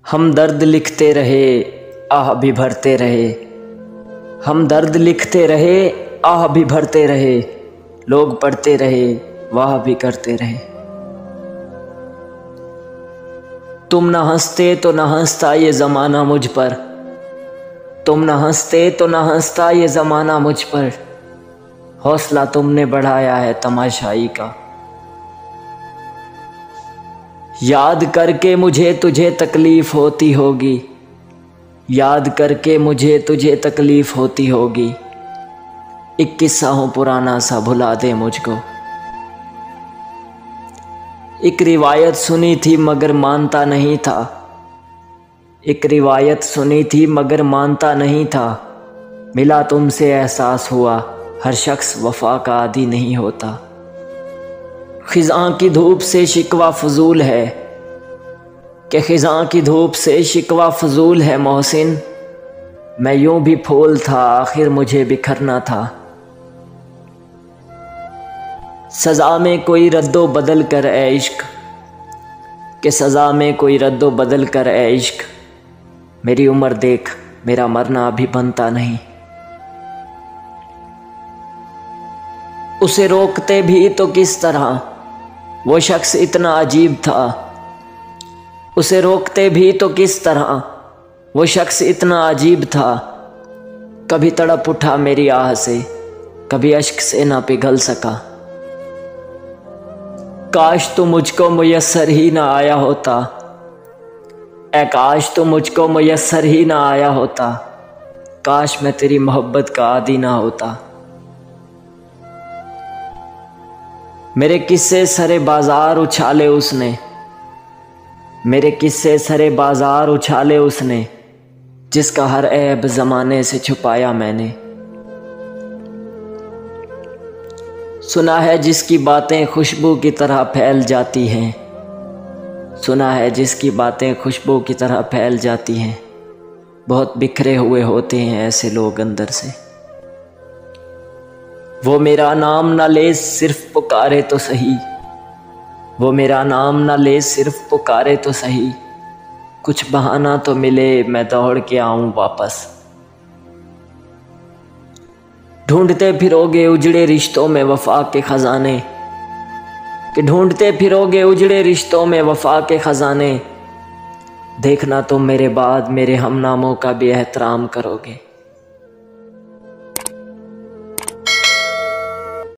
हम दर्द लिखते रहे, आह भी भरते रहे। हम दर्द लिखते रहे, आह भी भरते रहे। लोग पढ़ते रहे, वाह भी करते रहे। तुम न हंसते तो न हंसता ये ज़माना मुझ पर। तुम न हंसते तो न हंसता ये ज़माना मुझ पर। हौसला तुमने बढ़ाया है तमाशाई का। याद करके मुझे तुझे तकलीफ़ होती होगी। याद करके मुझे तुझे तकलीफ़ होती होगी। एक किस्सा हो पुराना सा भुला दे मुझको। एक रिवायत सुनी थी मगर मानता नहीं था। एक रिवायत सुनी थी मगर मानता नहीं था। मिला तुमसे एहसास हुआ हर शख्स वफा का आदी नहीं होता। खिज़ां की धूप से शिकवा फजूल है कि खिज़ां की धूप से शिकवा फजूल है मोहसिन। मैं यूं भी फूल था आखिर मुझे बिखरना था। सज़ा में कोई रद्दो बदल कर ए इश्क कि सज़ा में कोई रद्दो बदल कर ए इश्क। मेरी उम्र देख मेरा मरना अभी बनता नहीं। उसे रोकते भी तो किस तरह वो शख्स इतना अजीब था। उसे रोकते भी तो किस तरह वो शख्स इतना अजीब था। कभी तड़प उठा मेरी आह से, कभी अश्क से ना पिघल सका। काश तू मुझको मुयस्सर ही ना आया होता। ऐ काश तू मुझको मुयस्सर ही ना आया होता। काश मैं तेरी मोहब्बत का आदी ना होता। मेरे किस्से सरे बाजार उछाले उसने। मेरे किस्से सरे बाजार उछाले उसने। जिसका हर ऐब ज़माने से छुपाया मैंने। सुना है जिसकी बातें खुशबू की तरह फैल जाती हैं। सुना है जिसकी बातें खुशबू की तरह फैल जाती हैं। बहुत बिखरे हुए होते हैं ऐसे लोग अंदर से। वो मेरा नाम न ले सिर्फ पुकारे तो सही। वो मेरा नाम न ले सिर्फ पुकारे तो सही। कुछ बहाना तो मिले मैं दौड़ के आऊं वापस। ढूंढते फिरोगे उजड़े रिश्तों में वफा के खजाने। कि ढूंढते फिरोगे उजड़े रिश्तों में वफा के खजाने। देखना तुम मेरे बाद मेरे हमनामों का भी एहतराम करोगे।